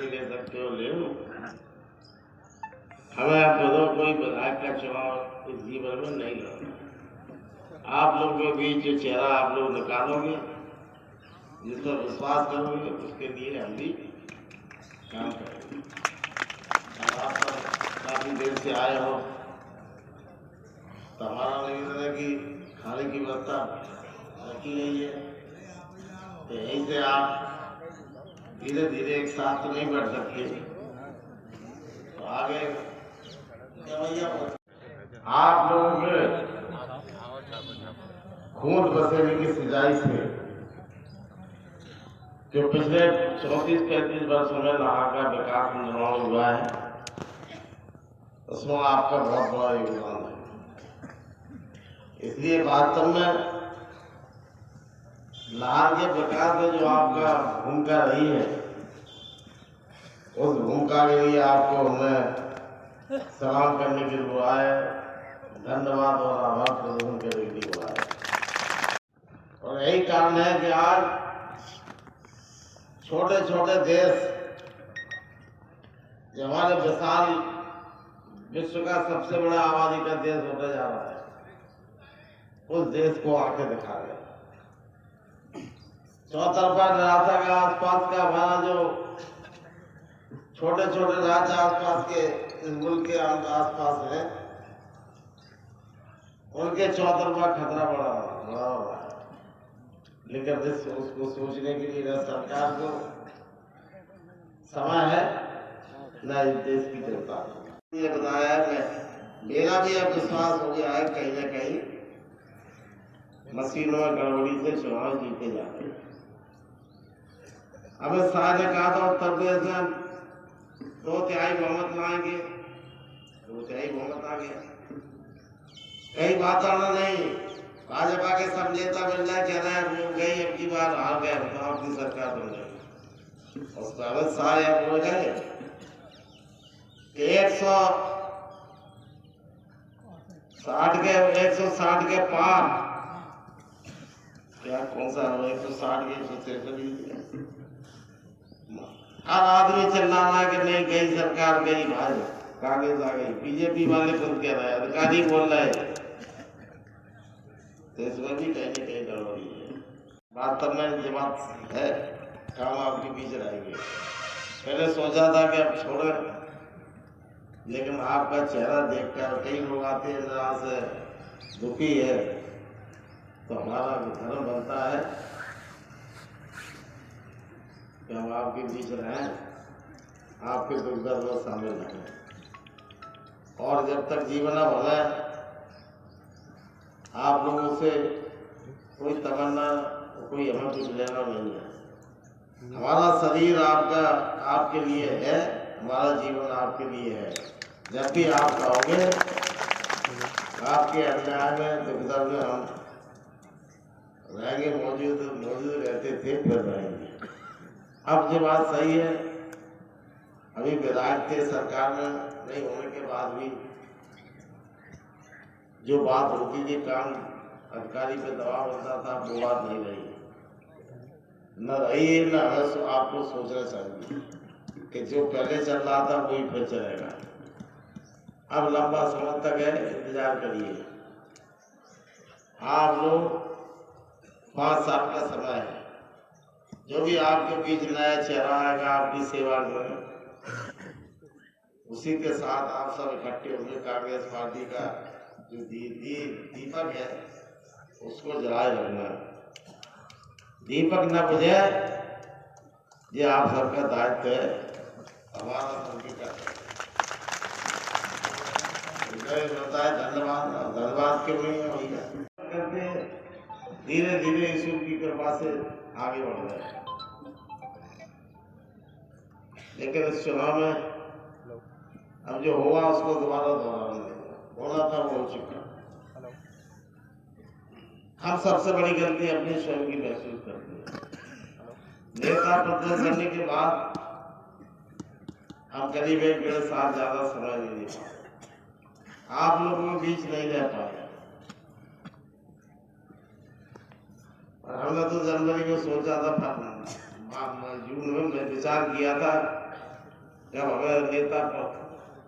भी ले सकते हो, ले लो। हमें आप बताओ, कोई विधायक का चुनाव इस जीवन में नहीं लड़ना। आप लोगों के बीच जो चेहरा आप लोग निकालोगे, जिस पर विश्वास करोगे, उसके लिए हम भी काम करेंगे। आप काफी देर से आए हो, तो हमारा निवेदन है कि खाने की व्यवस्था रखी गई है, तो यहीं से आप धीरे धीरे एक साथ तो नहीं बढ़ सकते, तो आगे आप लोगों के खून पसीने की सिंचाई से जो पिछले 34-35 वर्षों में नहर का विकास निर्माण हुआ है, उसमें आपका बहुत बड़ा योगदान है। इसलिए वास्तव में नहर के विकास में जो आपका भूमिका रही है, उस भूमिका के लिए आपको हमें सलाम करने के लिए बुलाया, धन्यवाद और आभार प्रदर्शन करने के लिए बुलाया। और यही कारण है कि आज छोटे छोटे देश, जो हमारे विशाल विश्व का सबसे बड़ा आबादी का देश होता जा रहा है, उस देश को आके दिखा गया। चौतरफा निराशा का आसपास का हमारा जो छोटे छोटे राज्य आसपास के इस मुल्क के आसपास है, उनके चौतरफा खतरा बड़ा हो रहा है। लेकिन उसको सोचने के लिए न सरकार को समय है, न इस देश की जनता को। ये बताया है, मेरा भी अब विश्वास हो गया है कहीं न कहीं मशीनों में गड़बड़ी से चुनाव जीते जाते हैं। अमित शाह ने कहा था उत्तर प्रदेश में 2/3 बहुमत लाएंगे, 2/3 बहुमत आ गया। कई वातावरण नहीं, भाजपा के सब नेता मिल जाए कह रहे हैं वो गई, अब की बार हार गए, तो आपकी सरकार बन गई। उसको अमित शाह या बोल गए 160 के पार, क्या कौन सा 160 के 163, हर आदमी चिल्ला रहा है कि नहीं गई सरकार, गई भाई कांग्रेस आ गई। बीजेपी वाले खुद कह रहे हैं, अधिकारी बोल रहे हैं, तो इसमें भी कहीं न कहीं गड़बड़ी है। वास्तव में ये बात है, काम आपके बीच रहेंगे। पहले सोचा था कि अब छोड़े, लेकिन आपका चेहरा देखकर कई लोग आते हैं जरा से दुखी है, तो हमारा धर्म बनता है कि हम आपके बीच रहें, आपके दुख दर्द में शामिल रहें। और जब तक जीवन भर आप लोगों से कोई तमन्ना, कोई हमें कुछ लेना नहीं है। हमारा शरीर आपके लिए है, हमारा जीवन आपके लिए है। जब भी आप कहोगे, आपके अन्याय में दुख दर्द में हम रहेंगे, मौजूद रहते थे, फिर रहेंगे। अब जो बात सही है, अभी विधायक थे सरकार में नहीं होने के बाद भी जो बात होती थी, काम अधिकारी पे दबाव बनता था, वो बात नहीं रही, न रही, न आपको सोचना चाहिए कि जो पहले चल रहा था वही फिर चलेगा। अब लंबा समय तक है, इंतजार करिए। आप लोग 5 साल का समय है, जो भी आपके बीच नया चेहरा आएगा आपकी सेवा में, उसी के साथ आप सब इकट्ठे होंगे। कांग्रेस पार्टी का जो दीपक है, उसको जलाए रखना। दीपक न बुझे, ये आप सबका दायित्व है, हमारा सबकी का बताए। धन्यवाद क्यों नहीं है भैया, करते धीरे धीरे ईश्वर की कृपा से आगे बढ़ रहे हैं। लेकिन इस चुनाव में अब जो हुआ उसको दोबारा दोहराना होना था, वो हो चुका। हम सबसे बड़ी गलती अपनी स्वयं की महसूस करते हैं। नेता प्रदर्शन करने के बाद हम करीब 1-1.5 साल ज्यादा समय नहीं दे पाए, आप लोगों के बीच नहीं रह पाए। और हमने तो जनवरी में सोचा था, जून में मैं विचार किया था जब हमें नेता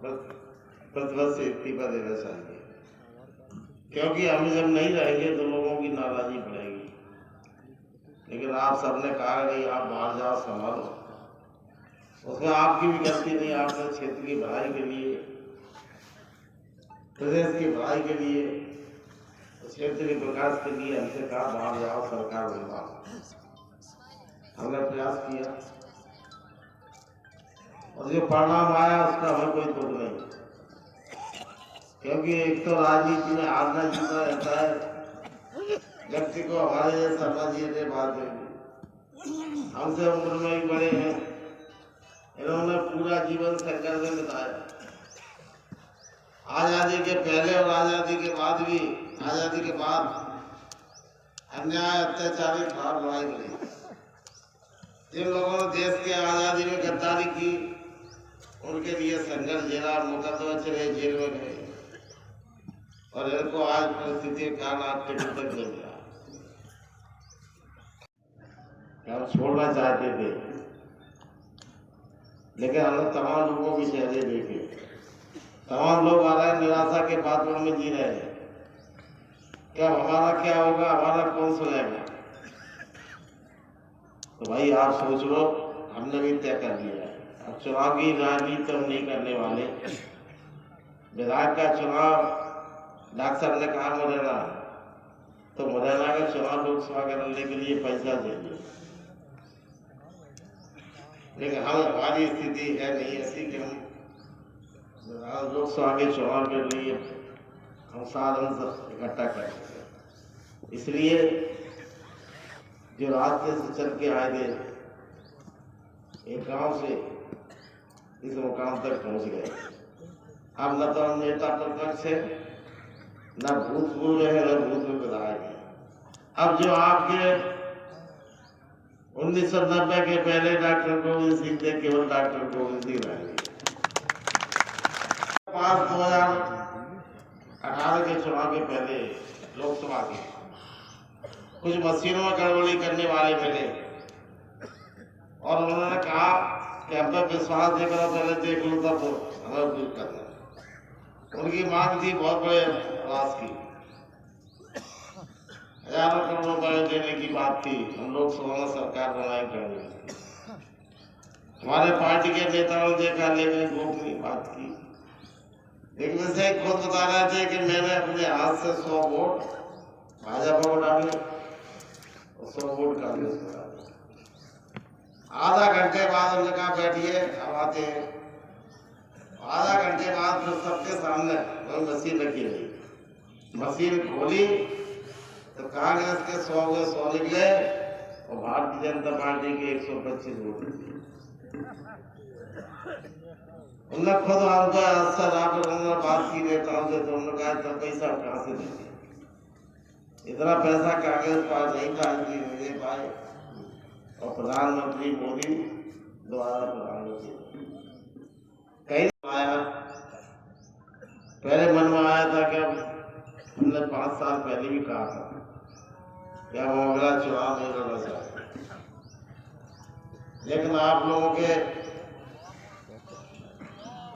प्रतिपक्ष से इस्तीफा देना चाहिए, क्योंकि हम जब नहीं रहेंगे तो लोगों की नाराजगी बढ़ेगी। लेकिन आप सबने कहा कि आप बाहर जाओ संभालो, उसमें आपकी भी गलती नहीं। आपने क्षेत्र की भलाई के लिए, प्रदेश की भलाई के लिए, क्षेत्र के विकास के लिए हमसे कहा बाहर जाओ, सरकार बनवाओ। हमने प्रयास किया और जो परिणाम आया उसका हमें कोई दुख नहीं, क्योंकि एक तो राजनीति में हारना जीतना रहता है। व्यक्ति को हमारे जैसा न जीने बात होगी। हमसे उम्र में भी बड़े हैं, इन्होंने पूरा जीवन संघर्ष में बिताया। आजादी के पहले और आजादी के बाद भी, आजादी के बाद अन्याय अत्याचारित भाव लड़ाई लड़ी। जिन लोगों ने देश के आजादी में गद्दारी की, उनके लिए संघर्ष झेला, मुकदमे चले, जेल में गए, और इनको आज परिस्थिति के कारण आज टिकट तक मिल गया। हम छोड़ना चाहते थे, लेकिन हमने तमाम लोगों के चेहरे देखे। तमाम लोग आ रहे हैं निराशा के वातावरण में जी रहे हैं। क्या हमारा क्या होगा, हमारा कौन सुनेगा? तो भाई आप सोच लो, हमने भी तय कर लिया है। अब चुनाव की राजनीति हम नहीं करने वाले। विधायक का चुनाव डॉक्टर साहब ने कहा मुरैना, तो मुरैना का चुनाव लोकसभा करने के लिए पैसा चाहिए, लेकिन हमारी स्थिति है नहीं ऐसी कि हम लोकसभा के चुनाव के लिए हम साधन सब इकट्ठा कर सकें। इसलिए जो रास्ते से चल के आए थे, एक गांव से इस मुकाम तक पहुंच गए। अब न तो हम नेता प्रतिपक्ष है, न भूतपूर्व है, न भूतपूर्व विधायक है। अब जो आपके 1990 के पहले डॉक्टर गोविंद सिंह थे, केवल डॉक्टर गोविंद सिंह रहेंगे। 2018 के चुनाव के पहले लोकसभा के कुछ मशीनों में गड़बड़ी करने वाले मिले, और उन्होंने कहा कि हम पे विश्वास देकर पहले देख लो तब तो हमें दूर करना। उनकी मांग थी बहुत बड़े राशि की, हजारों करोड़ रुपए देने की बात थी। हम लोकसभा में सरकार बनाई करेंगे। हमारे पार्टी के नेताओं ने देखा, लेकिन गोपनीय बात की। लेकिन वैसे खुद बता रहे थे कि मैंने अपने हाथ से 100 वोट भाजपा को डाले और 100 वोट कांग्रेस को डाले। आधा घंटे बाद उन्होंने कहा बैठिए, अब आते हैं। आधा घंटे बाद फिर सबके सामने मशीन रखी रही। मशीन खोली तो कांग्रेस के 100 के 100 निकले और भारतीय जनता पार्टी के 125 वोट निकले। उन्होंने खुद हमको अवसर उन्होंने बात की नेताओं से, तो उन्होंने कहा तब पैसा कहाँ से देंगे? इतना पैसा कांग्रेस पास नहीं था, इसलिए नहीं दे पाए। और प्रधानमंत्री मोदी द्वारा प्रधानमंत्री कहीं आया, पहले मन में आया था कि हमने 5 साल पहले भी कहा था कि हम अगला चुनाव नहीं लड़ना चाहते, लेकिन आप लोगों के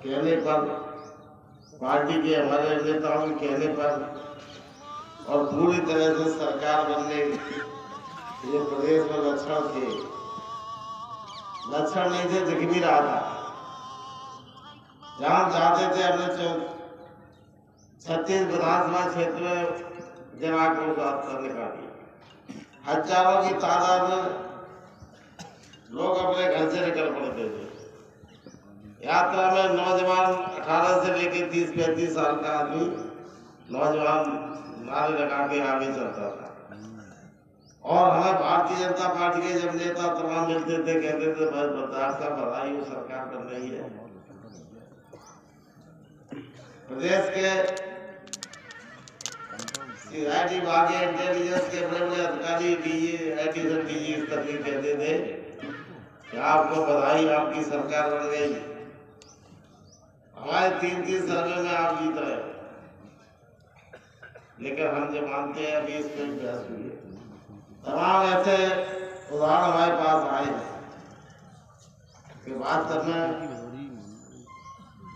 कहने पर, पार्टी के हमारे नेताओं के कहने पर और पूरी तरह से सरकार बनने जो प्रदेश में लक्षण थे, लक्षण नहीं थे, दिख भी रहा था। जहां चाहते थे अपने 36 विधानसभा क्षेत्र में जन आक्रोश निकाली। हजारों की तादाद में लोग अपने घर से निकल पड़ते थे। यात्रा में नौजवान 18 से लेकर 30-35 साल का आदमी नौजवान नारे लगा के आगे चलता था। और हमें भारतीय जनता पार्टी के जब नेता तमाम मिलते थे, कहते थे भाई बर्दाश्त का बधाई हो, सरकार बन रही है। प्रदेश के सीआईडी भागे इंटेलिजेंस के बड़े बड़े अधिकारी डीजी स्तर के कहते थे कि आपको बधाई, आपकी सरकार बन गई। हमारे 3-3 सर्वे में आप जीत रहे हो। लेकिन हम जो मानते हैं, अभी इसमें बहस हुई है। तमाम ऐसे उदाहरण हमारे पास आए हैं कि बात में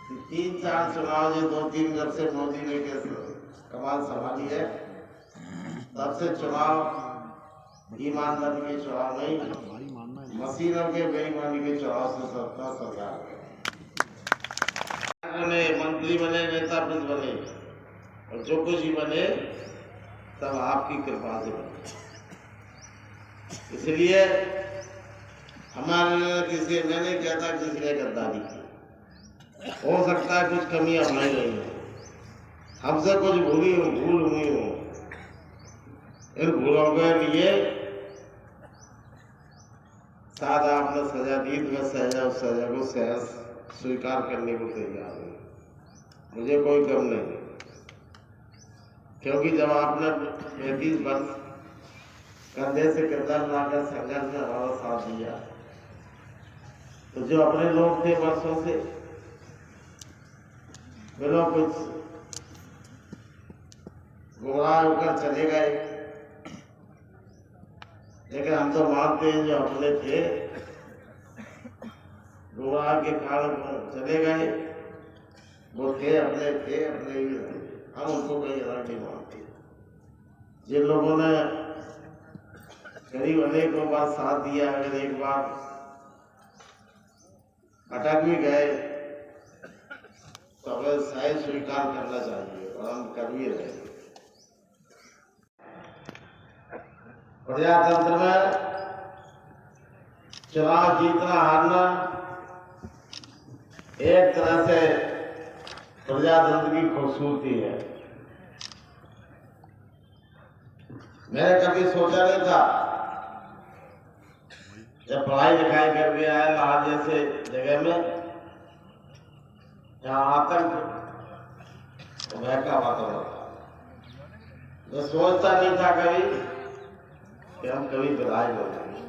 3-4 चुनाव जो 2-3 जब से मोदी ने के कमाल संभाली है, तब से चुनाव ईमानदारी के चुनाव नहीं, मशीनों के बेईमानी के चुनाव से सत्ता सरकार बने, मंत्री बने, नेता बने, और जो कुछ ही बने सब आपकी कृपा से बने। इसलिए हमारे किसी मैं नहीं कहता किसी ने गद्दारी की, हो सकता है कुछ कमी हमारी रही है, हमसे कुछ भूल हुई हो, इन भूलों के लिए शायद आपने सजा दी, तो मैं सजा को सहज स्वीकार करने को तैयार हूँ, मुझे कोई गम नहीं, क्योंकि जब आपने 35 वर्ष कंधे से कंधा लाकर संघर्ष में हमारा साथ दिया, तो जो अपने लोग थे वर्षों से वे लोग कुछ गुमराह होकर चले गए, लेकिन हम तो मानते हैं जो अपने थे गुमराह के कारण चले गए, वो थे अपने ही रहे, हम उनको कहीं अलग नहीं मानते। जिन लोगों ने करीब अनेकों बार साथ दिया, अगर एक बार अटक भी गए तो हमें शायद स्वीकार करना चाहिए, और हम कर भी रहे। प्रजातंत्र में चुनाव जीतना हारना एक तरह से प्रजातंत्र की खूबसूरती है। मैंने कभी सोचा नहीं था, जब पढ़ाई लिखाई कर के आया लाहौर जैसे जगह में, जहाँ आतंक भय का वातावरण था, मैं सोचता नहीं था कभी कि हम कभी विधायक हो जाएंगे।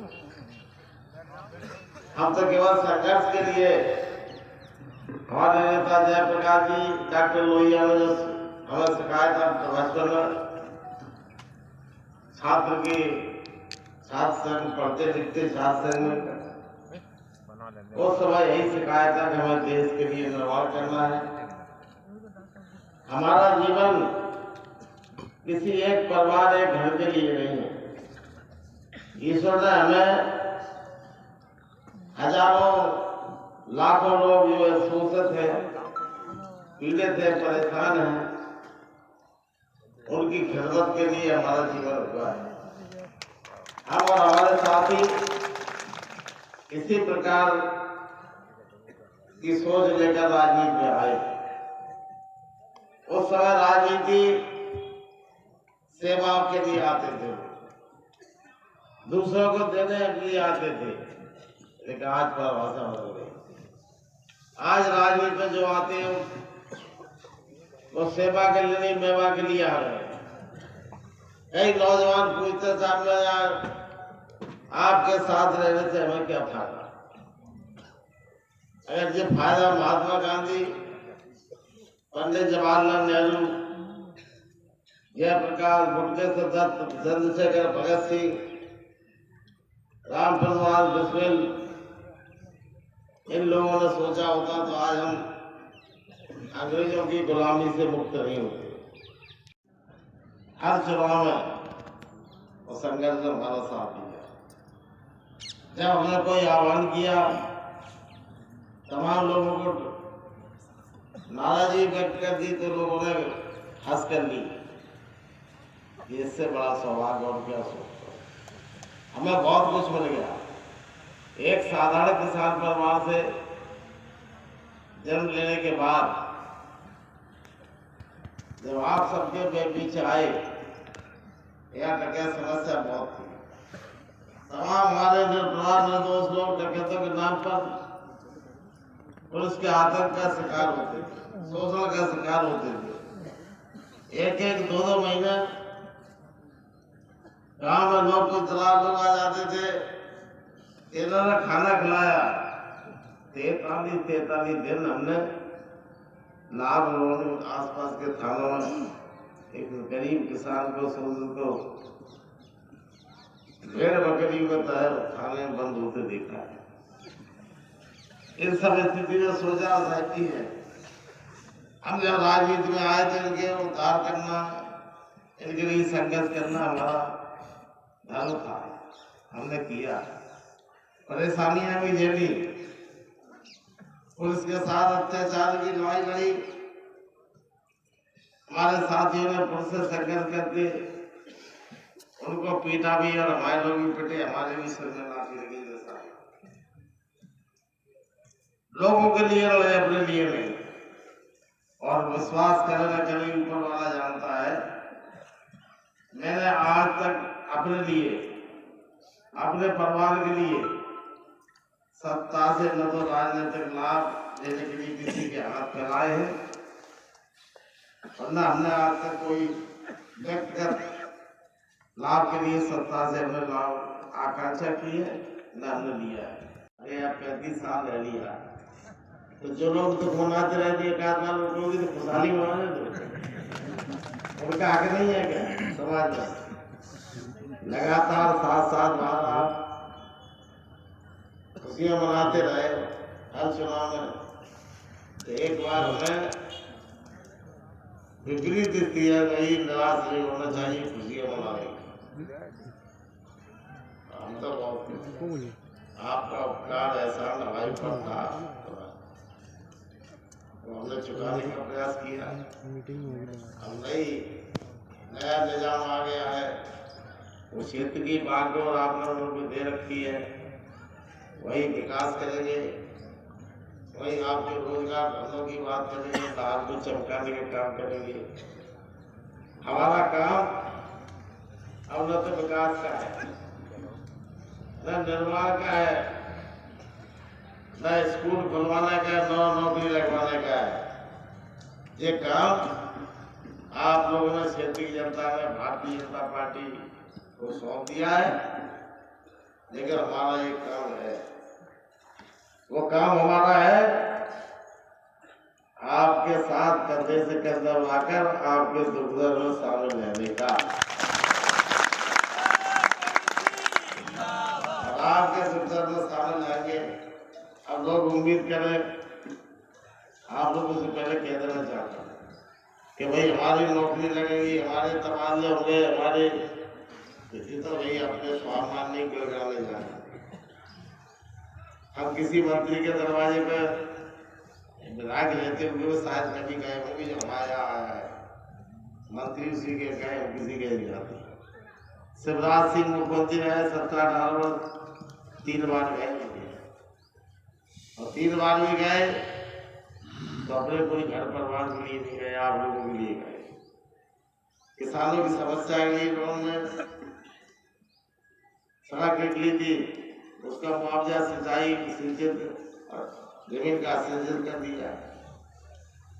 हम तो केवल संघर्ष के लिए, हमारे नेता जयप्रकाश जी, डॉक्टर लोहिया ने जो हमें सिखाया था बचपन में, छात्र संघ पढ़ते लिखते छात्र संघ में, वो समय यही सिखाया था कि हमें देश के लिए निर्माण करना है। हमारा जीवन किसी एक परिवार एक घर के लिए नहीं है। ईश्वर ने हमें हजारों लाखों लोग जो शोषित है, पीड़ित है, परेशान है, उनकी खिदमत के लिए हमारा जीवन हुआ है। हम और हमारे साथी इसी प्रकार की सोच लेकर राजनीति में आए। उस समय राजनीति सेवाओं के लिए आते थे, दूसरों को देने के लिए आते थे, लेकिन आज परिभाषा बदल गई। आज राजनीति में जो आते हैं वो सेवा के लिए नहीं, मेवा के लिए आ रहे हैं। कई नौजवान पूछते सामने, यार आपके साथ रहने से हमें क्या फायदा? अगर ये फायदा महात्मा गांधी, पंडित जवाहरलाल नेहरू, जयप्रकाश, बुद्धदेव दत्त, चंद्रशेखर, भगत सिंह, रामप्रसाद बिस्मिल, इन लोगों ने सोचा होता तो आज हम अंग्रेजों की गुलामी से मुक्त नहीं होते। हर चुनाव में और संघर्ष में हमारा साथ दिया। जब हमने कोई आह्वान किया, तमाम लोगों को नाराजगी व्यक्त कर दी, तो लोगों ने हंस कर ली। इससे बड़ा सौभाग्य और क्या सोचता, हमें बहुत कुछ मिल गया। एक साधारण किसान परिवार से जन्म लेने के बाद जब आप सबके बीच आए, यहाँ डकैत समस्या बहुत थी। तमाम हमारे निर्दोष लोग डकैतों के नाम पर पुलिस के आतंक का शिकार होते थे, शोषण का शिकार होते थे। एक 2 महीने गांव में लोग कोई तलाक लोग आ जाते थे, इन्होंने खाना खिलाया। 43 दिन हमने लाभ रोड आसपास के थानों में एक गरीब किसान को, शोषित को, भेड़ बकरी को थाने में बंद होते देखा है। इन सब स्थिति में सोचा रहती है हम जब राजनीति में आए तो इनके उद्धार करना, इनके लिए संघर्ष करना हमारा धर्म था, हमने किया। परेशानियां भी झेली, पुलिस के साथ अत्याचार की लड़ाई लड़ी, हमारे साथियों ने पुलिस से संघर्ष करके उनको पीटा भी और हमारे लोग भी पिटे, हमारे भी सिर में लाठी लगी। जैसा लोगों के लिए लड़े, अपने लिए नहीं। और विश्वास करे न करे, ऊपर वाला जानता है। मैंने आज तक अपने लिए, अपने परिवार के लिए सत्ता से न तो राजनीतिक लाभ लेने के लिए किसी के हाथ फैलाए हैं, और न हमने आज तक कोई व्यक्तिगत लाभ के लिए सत्ता से हमने लाभ आकांक्षा की है, न हमने लिया है। अरे आप 35 साल रह लिया, तो जो लोग तो घुमाते रहते हैं, लोग तो खुशहाली मनाने दो, उनका हक नहीं है क्या समाज में? लगातार 7 बार आप खुशियां मनाते रहे हर चुनाव में, तो एक बार हमें विपरीत स्थिति है, नहीं निराश नहीं होना चाहिए, खुशियां मनाने। हम तो बहुत आपका उपकार एहसान हमारे पर था, हमने चुकाने का प्रयास किया। हम नया निजाम आ गया है, वो क्षेत्र की बागडोर आपने उनको दे रखी है, वही विकास करेंगे, वही आप जो रोजगार धंधों की बात करेंगे, लाभ को चमकाने का काम करेंगे। हमारा काम अब न तो विकास का है, न निर्माण का है, न स्कूल खुलवाने का, न नौकरी लगवाने का है। ये काम आप लोगों ने, क्षेत्र की जनता ने भारतीय जनता पार्टी को सौंप दिया है, लेकिन हमारा एक काम है, वो काम हमारा है आपके साथ कंधे से कंधा मिलाकर आपके दुख दर्द में शामिल रहने का। आपके दुख दर्द में शामिल रहेंगे। अब लोग उम्मीद करें, आप लोगों से पहले कह देना चाहता हूँ कि भाई हमारी नौकरी लगेगी, हमारे तबादले होंगे, हमारे तो भाई अपने स्वाभिमान नहीं गिराने जाए। हम किसी मंत्री के दरवाजे पर विधायक रहते हुए शायद कभी गए होंगे, जो हमारे यहाँ आया है मंत्री उसी के गए, किसी के नहीं जाते। शिवराज सिंह मुख्यमंत्री रहे 17-18 वर्ष, 3 बार गए, और 3 बार भी गए तो अपने कोई घर परिवार के लिए नहीं गए, आप लोगों के लिए गए। किसानों की समस्या के लिए उन्होंने सड़क निकली थी, उसका मुआवजा, सिंचाई, सिंचित जमीन का सृजन कर दिया।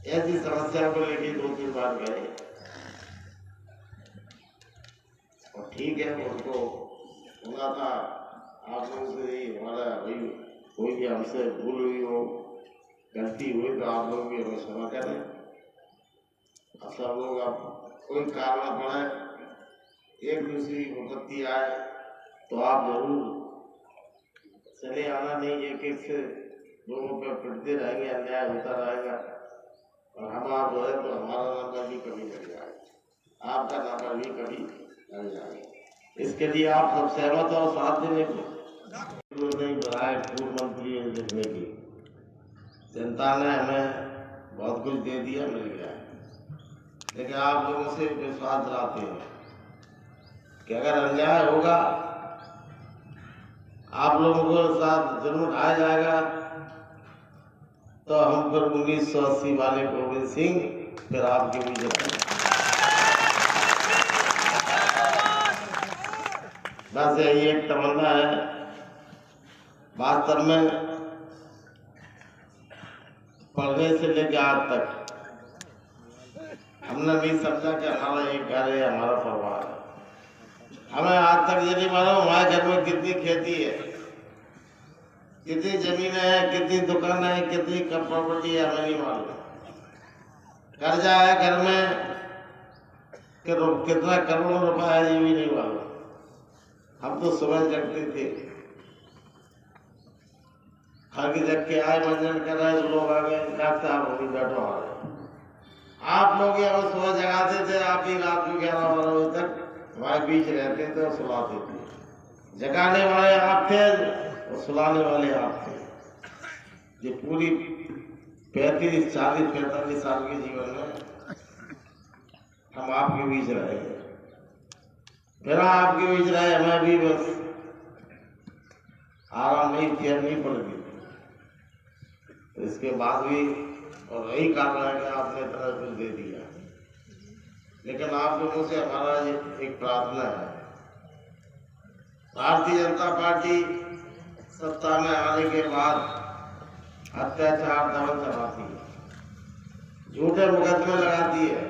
ऐसी समस्या को लेकर 2-3 बार गए, और ठीक है, उनको होना था आप लोगों से ही, हमारा भाई कोई भी हमसे भूल हुई हो, गलती हुई तो आप लोग भी हमें क्षमा करें। अब सब लोग, अब कोई कारण पड़े, एक दूसरी विपत्ति आए तो आप जरूर चले आना नहीं, एक से लोगों पर पिटते रहेंगे, अन्याय होता रहेगा, और हम आप रहे तो हमारा नंबर भी कभी लग जाएगा, आपका नंबर भी कभी लग जाएगा। इसके लिए आप सब सहमत और साथ देने को नहीं बनाए पूर्व मंत्री देखने की। जनता ने हमें बहुत कुछ दे दिया, मिल गया, लेकिन आप लोगों से विश्वास दिलाते हैं कि अगर अन्याय होगा आप लोगों को साथ जरूर उठाया जाएगा, तो हम फिर 1980 वाले गोविंद सिंह फिर आपके बीच में। बस यही एक तमन्ना है। वास्तव में पढ़ने से लेकर आज तक हमने नहीं समझा कि हमारा एक घर है, हमारा परिवार है। हमें आज तक ये नहीं मालूम हमारे घर में कितनी खेती है, कितनी जमीनें हैं, कितनी दुकानें हैं, कितनी प्रॉपर्टी है, हमें नहीं मालूम। कर्जा है घर में कितना करोड़ रुपया है, ये भी नहीं मालूम। हम तो सुबह जगते थे, खा के जग के आए, मंजन कर रहे, लोग आ गए, डॉक्टर साहब अभी बैठो आ रहे, आप लोग हमें सुबह जगाते थे, आप ही रात को 11-12 बजे तक हमारे बीच रहते थे और सुलाते थे। जगाने वाले आप थे और सुलाने वाले आप थे। ये पूरी 40-45 साल के जीवन में हम आपके बीच रहे, फिर आपके बीच रहे, हमें भी बस आराम नहीं, चैन नहीं पड़ गई। तो इसके बाद भी और यही कारण है कि आपने इतना कुछ दे दिया। लेकिन आप लोगों से हमारा एक प्रार्थना है, भारतीय जनता पार्टी सत्ता में आने के बाद अत्याचार दमन चलाती है, झूठे मुकदमे लगाती है,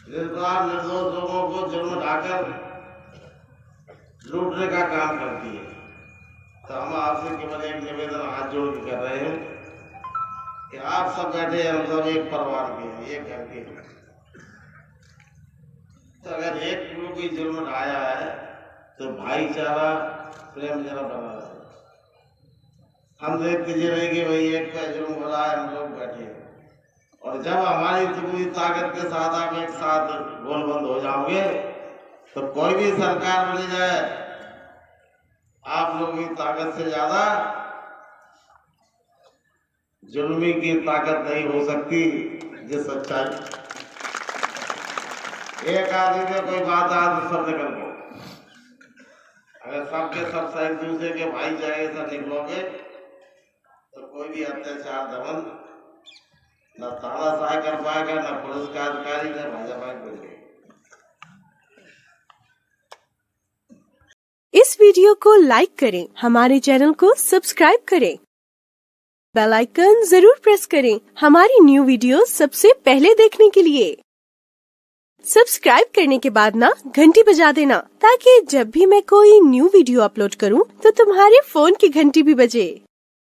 निर्दोष निर्दोष लोगों को जुर्म ढाकर लूटने का काम करती है। तो हम आपसे केवल एक निवेदन हाथ जोड़ के कर रहे हैं कि आप सब बैठे हैं, हम सब एक परिवार के हैं, एक घर के हैं। तो अगर एक को कोई जुर्म ढाया है तो भाईचारा प्रेम जरा बना रहे। हम देखते जी रहे कि भाई एक पे जुर्म हो रहा है, हम लोग बैठे हैं, और जब हमारी पूरी ताकत के साथ आप एक साथ गोलबंद हो जाओगे तो कोई भी सरकार बनी जाए, आप लोगों की ताकत से ज्यादा जुल्मी की ताकत नहीं हो सकती। ये सच्चाई, एक आदमी में कोई बात आज सब निकल गए, अगर सबके सब एक दूसरे के भाईचारे से निकलोगे तो कोई भी अत्याचार दमन न तानाशाही कर पाएगा, न पुलिस का अधिकारी, न भाजपा के। इस वीडियो को लाइक करें, हमारे चैनल को सब्सक्राइब करें, बेल आइकन जरूर प्रेस करें हमारी न्यू वीडियो सबसे पहले देखने के लिए। सब्सक्राइब करने के बाद ना घंटी बजा देना, ताकि जब भी मैं कोई न्यू वीडियो अपलोड करूं तो तुम्हारे फोन की घंटी भी बजे।